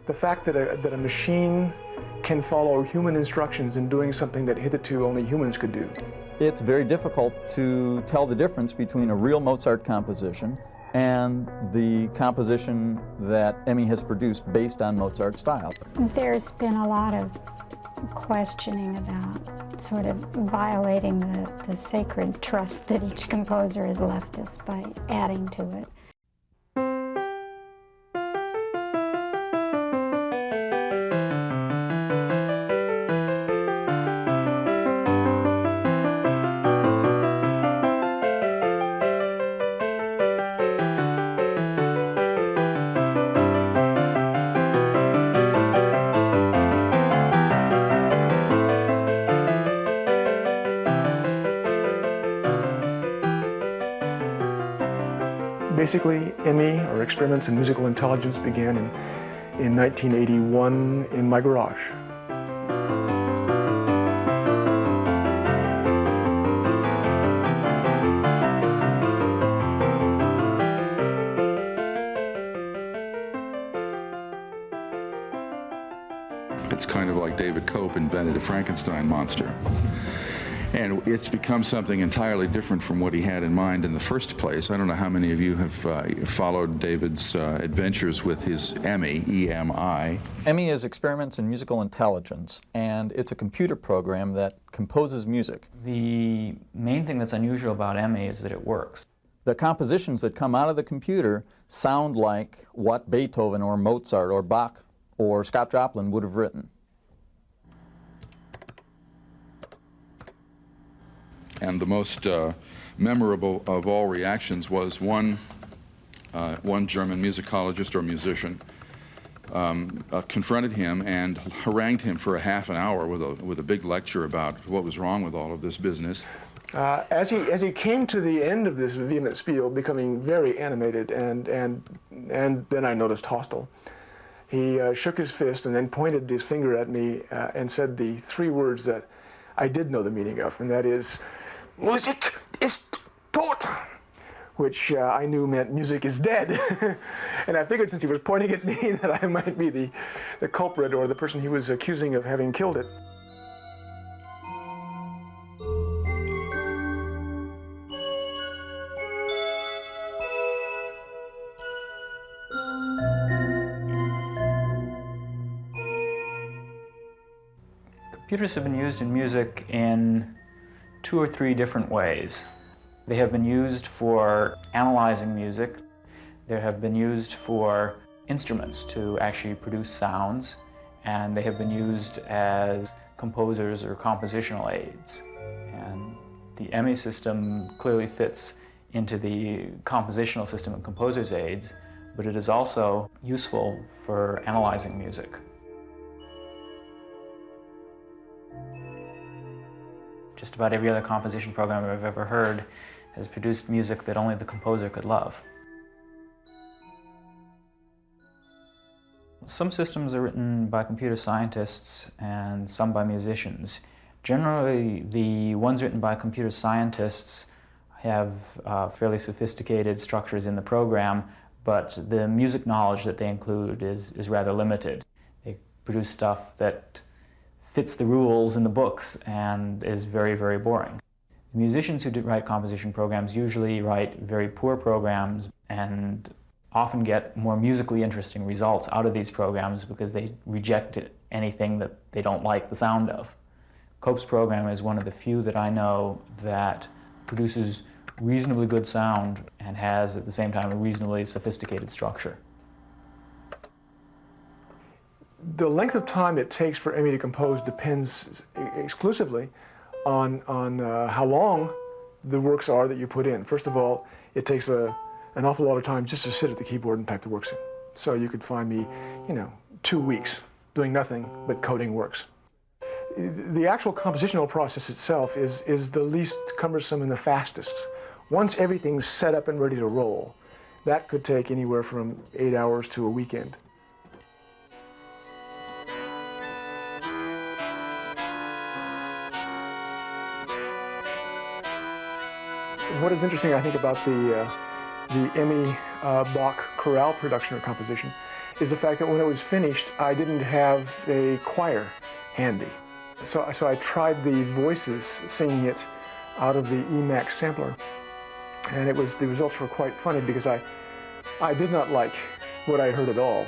The fact that a machine can follow human instructions in doing something that hitherto only humans could do. It's very difficult to tell the difference between a real Mozart composition and the composition that Emmy has produced based on Mozart's style. There's been a lot of questioning about sort of violating the sacred trust that each composer has left us by adding to it. Basically, Emmy, or Experiments in Musical Intelligence, began in 1981 in my garage. It's kind of like David Cope invented a Frankenstein monster. And it's become something entirely different from what he had in mind in the first place. I don't know how many of you have followed David's adventures with his Emmy, E-M-I. Emmy is Experiments in Musical Intelligence, and it's a computer program that composes music. The main thing that's unusual about Emmy is that it works. The compositions that come out of the computer sound like what Beethoven or Mozart or Bach or Scott Joplin would have written. And the most memorable of all reactions was one German musicologist or musician confronted him and harangued him for a half an hour with a big lecture about what was wrong with all of this business. As he came to the end of this vehement spiel, becoming very animated and then I noticed hostile, he shook his fist and then pointed his finger at me and said the three words that I did know the meaning of, and that is, "Musik ist tot," which I knew meant music is dead. And I figured since he was pointing at me that I might be the culprit or the person he was accusing of having killed it. Computers have been used in music in 2 or 3 different ways. They have been used for analyzing music. They have been used for instruments to actually produce sounds, and they have been used as composers or compositional aids. And the Emmy system clearly fits into the compositional system of composers' aids, but it is also useful for analyzing music. Just about every other composition program I've ever heard has produced music that only the composer could love. Some systems are written by computer scientists and some by musicians. Generally, the ones written by computer scientists have fairly sophisticated structures in the program, but the music knowledge that they include is rather limited. They produce stuff that fits the rules in the books and is very, very boring. The musicians who write composition programs usually write very poor programs and often get more musically interesting results out of these programs because they reject anything that they don't like the sound of. Cope's program is one of the few that I know that produces reasonably good sound and has at the same time a reasonably sophisticated structure. The length of time it takes for Emmy to compose depends exclusively on how long the works are that you put in. First of all, it takes an awful lot of time just to sit at the keyboard and type the works in. So you could find me, 2 weeks doing nothing but coding works. The actual compositional process itself is the least cumbersome and the fastest. Once everything's set up and ready to roll, that could take anywhere from 8 hours to a weekend. What is interesting, I think, about the Emmy Bach chorale production or composition is the fact that when it was finished, I didn't have a choir handy. So I tried the voices singing it out of the Emax sampler, and the results were quite funny because I did not like what I heard at all.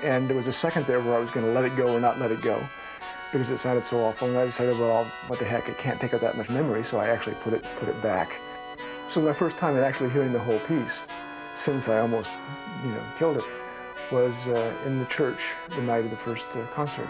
And there was a second there where I was going to let it go or not let it go because it sounded so awful, and I decided, well, what the heck, it can't take up that much memory, so I actually put it back. So my first time at actually hearing the whole piece, since I almost, killed it, was in the church the night of the first concert.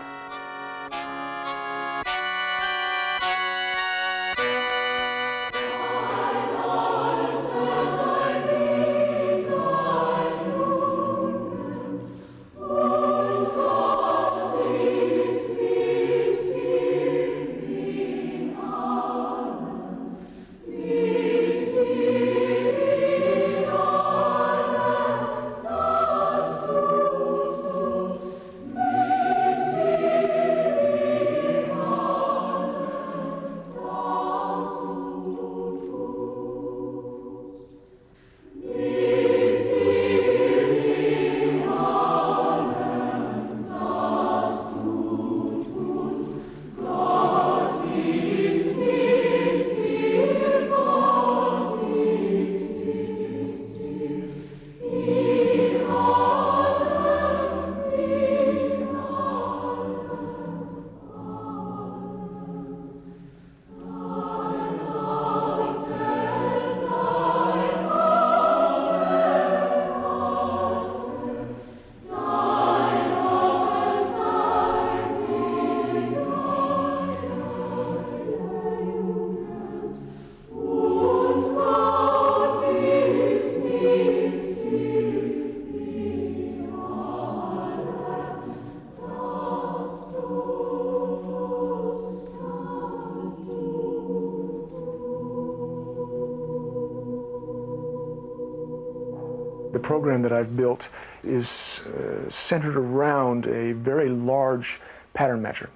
The program that I've built is centered around a very large pattern matcher.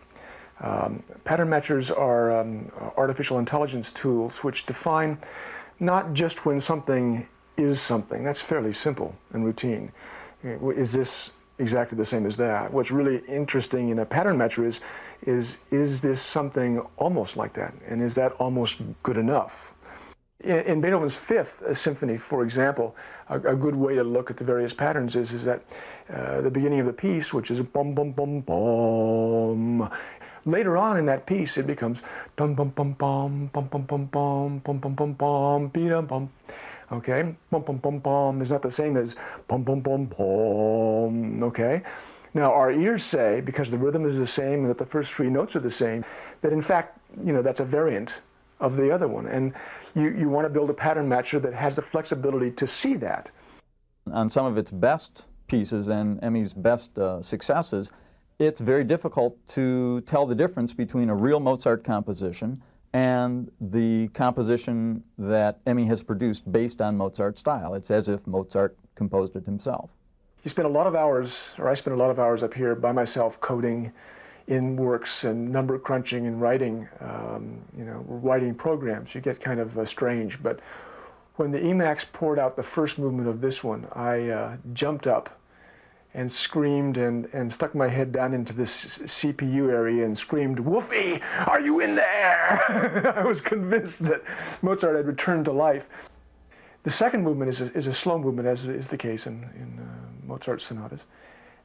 Pattern matchers are artificial intelligence tools which define not just when something is something. That's fairly simple and routine. Is this exactly the same as that? What's really interesting in a pattern matcher is this something almost like that? And is that almost good enough? In Beethoven's Fifth Symphony, for example, a good way to look at the various patterns is that the beginning of the piece, which is bum bum bum bum. Later on in that piece, it becomes dum bum bum bum bum bum bum bum bum bum bum bum bum bum. Okay, bum bum bum bum is not the same as bum bum bum bum. Okay. Now our ears say, because the rhythm is the same and that the first three notes are the same, that in fact, that's a variant of the other one. And you want to build a pattern matcher that has the flexibility to see that. On some of its best pieces and Emmy's best successes, it's very difficult to tell the difference between a real Mozart composition and the composition that Emmy has produced based on Mozart's style. It's as if Mozart composed it himself. You spend a lot of hours, or I spend a lot of hours up here by myself coding in works and number crunching and writing, writing programs. You get kind of strange, but when the Emax poured out the first movement of this one, I jumped up and screamed and stuck my head down into this CPU area and screamed, "Wolfie, are you in there?" I was convinced that Mozart had returned to life. The second movement is a slow movement, as is the case in Mozart's sonatas.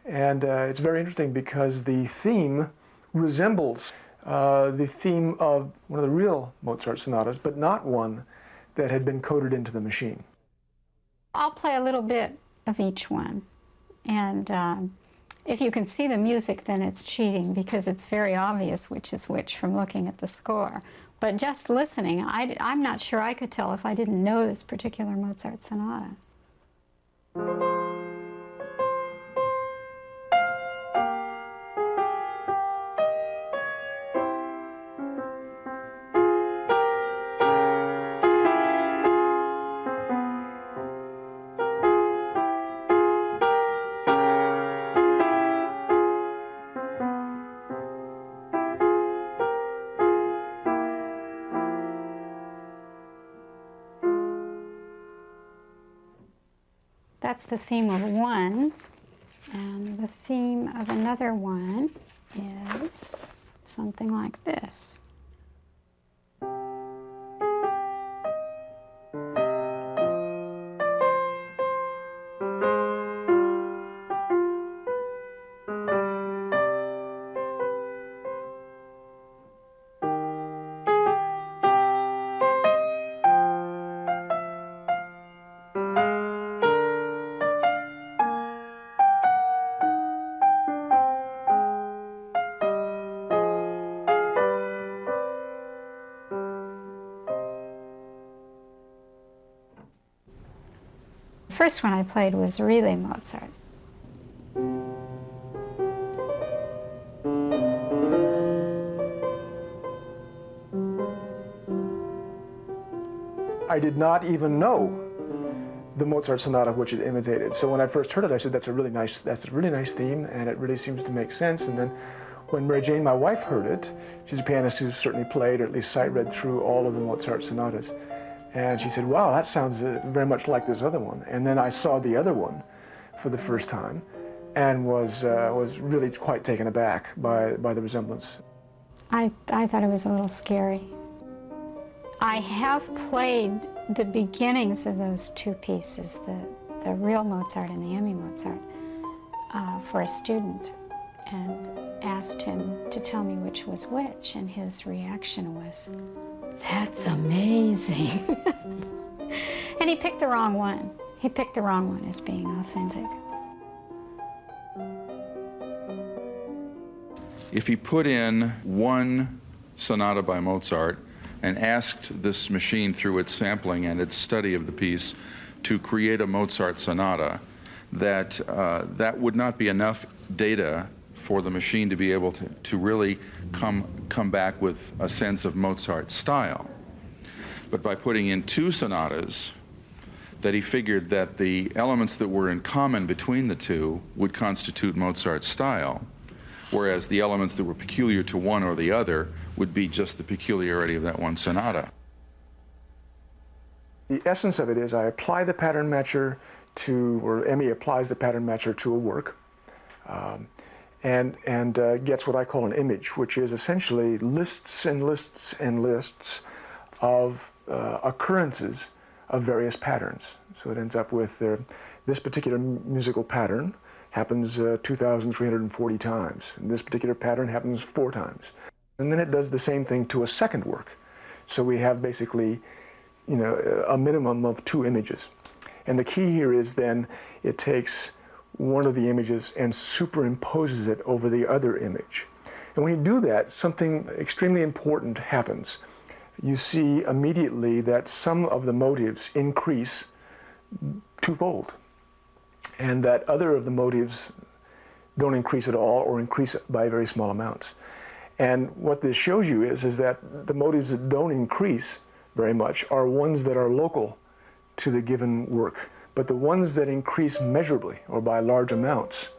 And it's very interesting because the theme resembles the theme of one of the real Mozart sonatas, but not one that had been coded into the machine. I'll play a little bit of each one. And if you can see the music, then it's cheating because it's very obvious which is which from looking at the score. But just listening, I'm not sure I could tell if I didn't know this particular Mozart sonata. That's the theme of one, And the theme of another one is something like this. The first one I played was really Mozart. I did not even know the Mozart sonata which it imitated. So when I first heard it, I said, that's a really nice theme, and it really seems to make sense. And then when Mary Jane, my wife, heard it, she's a pianist who's certainly played, or at least sight read through all of the Mozart sonatas. And she said, wow, that sounds very much like this other one. And then I saw the other one for the first time and was really quite taken aback by the resemblance. I thought it was a little scary. I have played the beginnings of those two pieces, the real Mozart and the Emmy Mozart, for a student, and asked him to tell me which was which, and his reaction was, "That's amazing." And he picked the wrong one. He picked the wrong one as being authentic. If he put in one sonata by Mozart and asked this machine through its sampling and its study of the piece to create a Mozart sonata, that would not be enough data for the machine to be able to really come back with a sense of Mozart's style. But by putting in two sonatas, that he figured that the elements that were in common between the two would constitute Mozart's style, whereas the elements that were peculiar to one or the other would be just the peculiarity of that one sonata. The essence of it is I apply the pattern matcher to, or Emmy applies the pattern matcher to a work, and gets what I call an image, which is essentially lists and lists and lists of occurrences of various patterns. So it ends up with this particular musical pattern happens 2,340 times. And this particular pattern happens 4 times. And then it does the same thing to a second work. So we have basically, a minimum of 2 images. And the key here is then it takes one of the images and superimposes it over the other image. And when you do that, something extremely important happens. You see immediately that some of the motives increase twofold, and that other of the motives don't increase at all or increase by very small amounts. And what this shows you is that the motives that don't increase very much are ones that are local to the given work. But the ones that increase measurably or by large amounts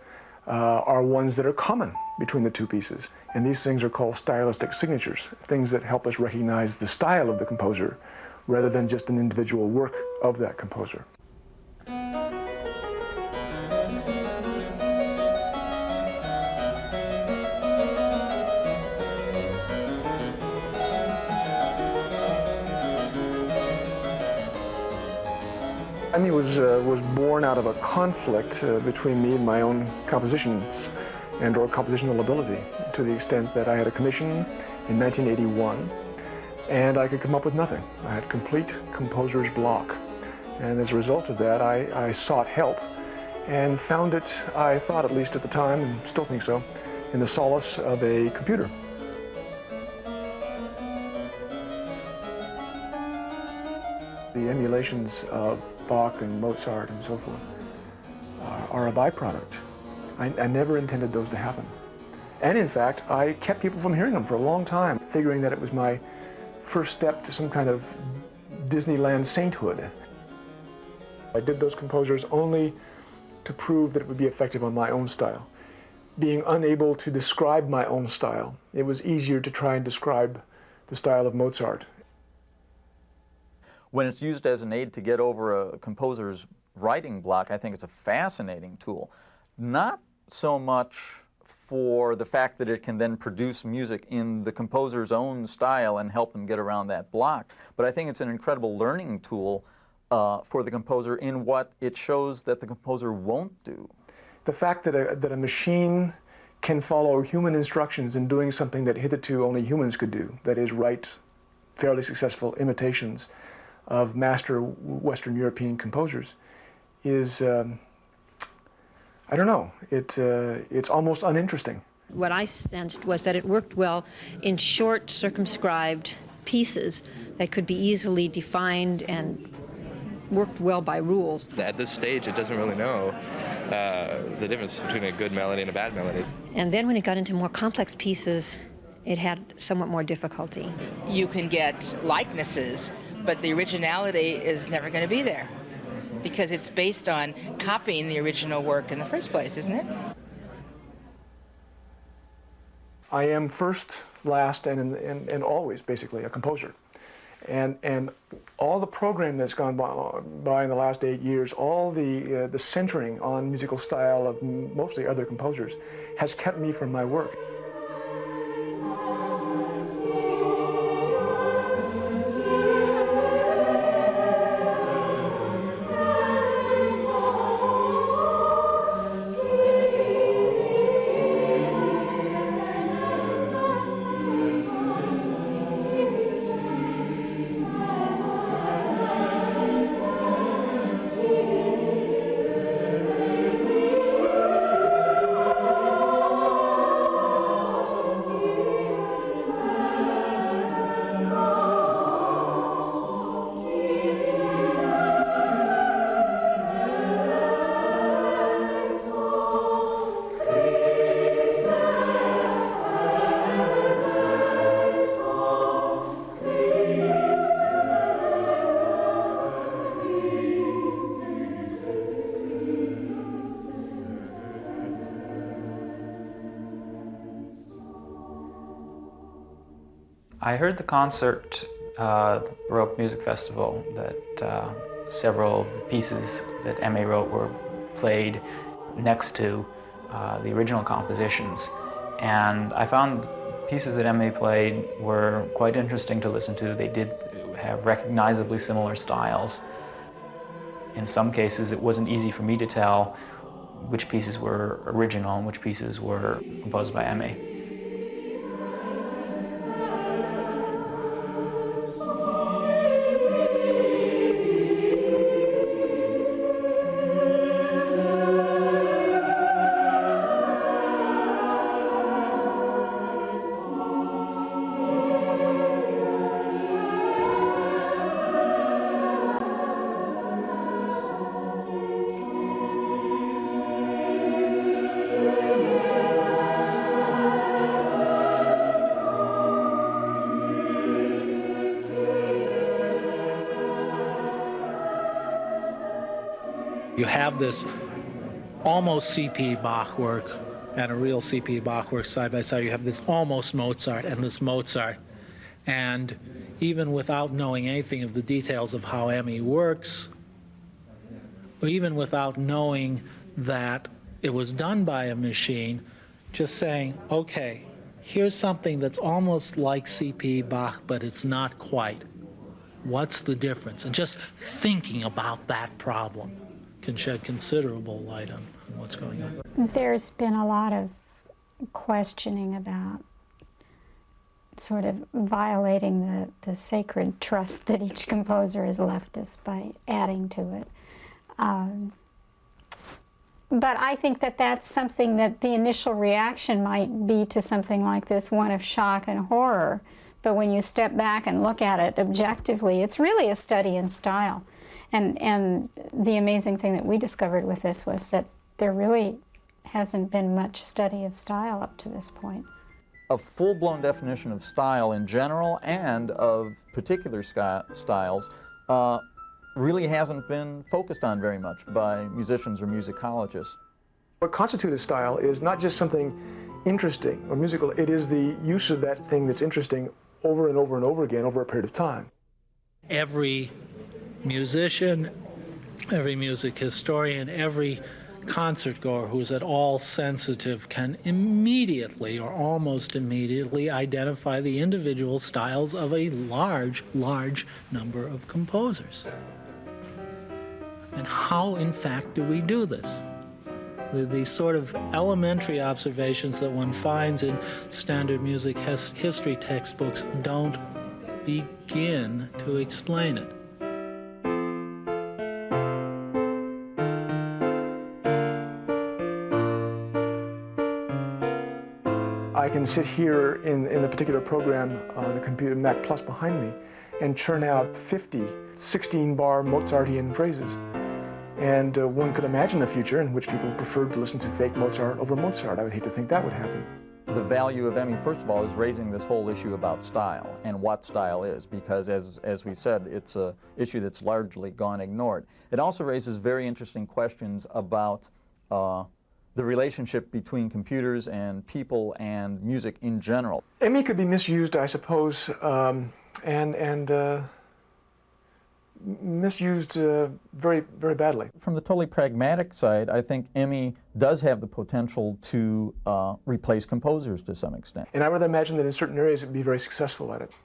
are ones that are common between the two pieces. And these things are called stylistic signatures, things that help us recognize the style of the composer rather than just an individual work of that composer. Emmy was born out of a conflict between me and my own compositions and/or compositional ability, to the extent that I had a commission in 1981 and I could come up with nothing. I had complete composer's block. And as a result of that, I sought help and found it, I thought at least at the time, and still think so, in the solace of a computer. The emulations of Bach and Mozart and so forth are a byproduct. I never intended those to happen. And in fact, I kept people from hearing them for a long time, figuring that it was my first step to some kind of Disneyland sainthood. I did those composers only to prove that it would be effective on my own style. Being unable to describe my own style, it was easier to try and describe the style of Mozart. When it's used as an aid to get over a composer's writing block, I think it's a fascinating tool. not so much for the fact that it can then produce music in the composer's own style and help them get around that block, but I think it's an incredible learning tool for the composer in what it shows that the composer won't do. The fact that a machine can follow human instructions in doing something that hitherto only humans could do, that is, write fairly successful imitations of master Western European composers, is, I don't know, it's almost uninteresting. What I sensed was that it worked well in short, circumscribed pieces that could be easily defined and worked well by rules. At this stage, it doesn't really know the difference between a good melody and a bad melody. And then when it got into more complex pieces, it had somewhat more difficulty. You can get likenesses, but the originality is never going to be there because it's based on copying the original work in the first place, isn't it? I am first, last, and always basically a composer. And all the program that's gone by in the last 8 years, all the centering on musical style of mostly other composers has kept me from my work. I heard the concert, the Baroque Music Festival, that several of the pieces that M.A. wrote were played next to the original compositions. And I found pieces that M.A. played were quite interesting to listen to. They did have recognizably similar styles. In some cases, it wasn't easy for me to tell which pieces were original and which pieces were composed by M.A. You have this almost C.P. Bach work and a real C.P. Bach work side by side. You have this almost Mozart and this Mozart. And even without knowing anything of the details of how M.E. works, or even without knowing that it was done by a machine, just saying, okay, here's something that's almost like C.P. Bach, but it's not quite. What's the difference? And just thinking about that problem can shed considerable light on what's going on. There's been a lot of questioning about sort of violating the sacred trust that each composer has left us by adding to it. But I think that that's something that the initial reaction might be to something like this, one of shock and horror. But when you step back and look at it objectively, it's really a study in style. And the amazing thing that we discovered with this was that there really hasn't been much study of style up to this point. A full-blown definition of style in general and of particular styles really hasn't been focused on very much by musicians or musicologists. What constitutes style is not just something interesting or musical, it is the use of that thing that's interesting over and over and over again over a period of time. Every musician, every music historian, every concertgoer who's at all sensitive can immediately or almost immediately identify the individual styles of a large, large number of composers. And how, in fact, do we do this? The sort of elementary observations that one finds in standard music history textbooks don't begin to explain it. I can sit here in the particular program on the computer Mac Plus behind me and churn out 50 16-bar Mozartian phrases. And one could imagine a future in which people preferred to listen to fake Mozart over Mozart. I would hate to think that would happen. The value of Emmy, first of all, is raising this whole issue about style and what style is, because as we said, it's an issue that's largely gone ignored. It also raises very interesting questions about the relationship between computers and people and music in general. Emmy could be misused, I suppose, misused very, very badly. From the totally pragmatic side, I think Emmy does have the potential to replace composers to some extent. And I would imagine that in certain areas it would be very successful at it.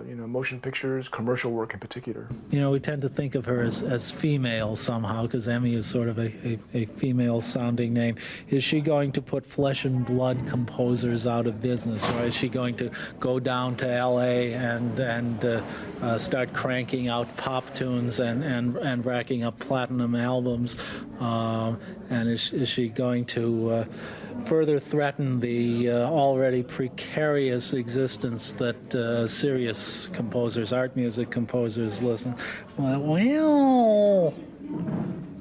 You know, motion pictures, commercial work in particular. You know, we tend to think of her as female somehow, because Emmy is sort of a female-sounding name. Is she going to put flesh and blood composers out of business, or is she going to go down to L.A. and start cranking out pop tunes and racking up platinum albums? And is she going to further threaten the already precarious existence that serious composers, art music composers, listen? Well,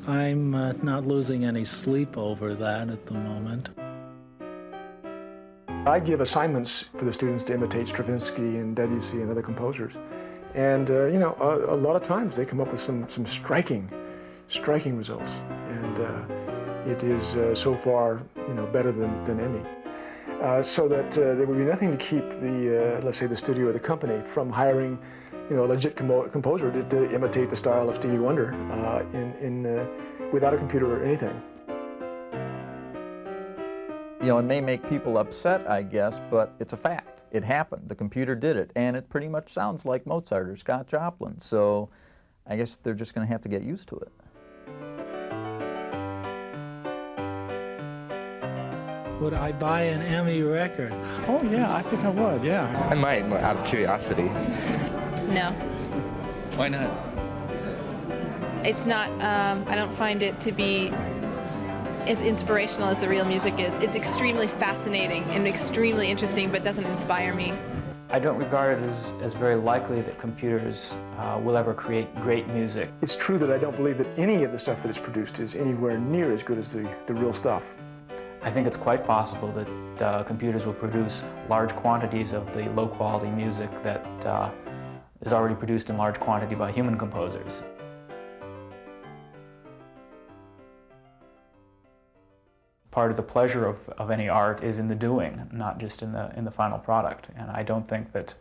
I'm not losing any sleep over that at the moment. I give assignments for the students to imitate Stravinsky and Debussy and other composers. And, you know, a lot of times they come up with some striking results. And it is so far, you know, better than Emmy. So that there would be nothing to keep the, let's say, the studio or the company from hiring, you know, a legit composer to imitate the style of Stevie Wonder without a computer or anything. You know, it may make people upset, I guess, but it's a fact. It happened. The computer did it, and it pretty much sounds like Mozart or Scott Joplin. So I guess they're just going to have to get used to it. Would I buy an Emmy record? Oh yeah, I think I would, yeah. I might, out of curiosity. No. Why not? It's not, I don't find it to be as inspirational as the real music is. It's extremely fascinating and extremely interesting, but doesn't inspire me. I don't regard it as very likely that computers will ever create great music. It's true that I don't believe that any of the stuff that is produced is anywhere near as good as the real stuff. I think it's quite possible that computers will produce large quantities of the low-quality music that is already produced in large quantity by human composers. Part of the pleasure of any art is in the doing, not just in the final product. And I don't think that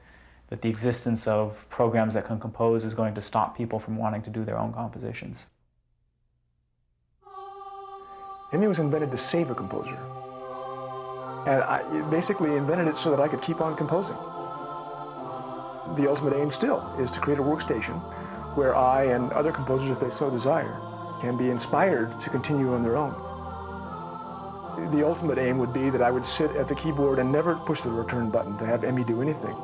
the existence of programs that can compose is going to stop people from wanting to do their own compositions. Emmy was invented to save a composer. And I basically invented it so that I could keep on composing. The ultimate aim still is to create a workstation where I and other composers, if they so desire, can be inspired to continue on their own. The ultimate aim would be that I would sit at the keyboard and never push the return button to have Emmy do anything.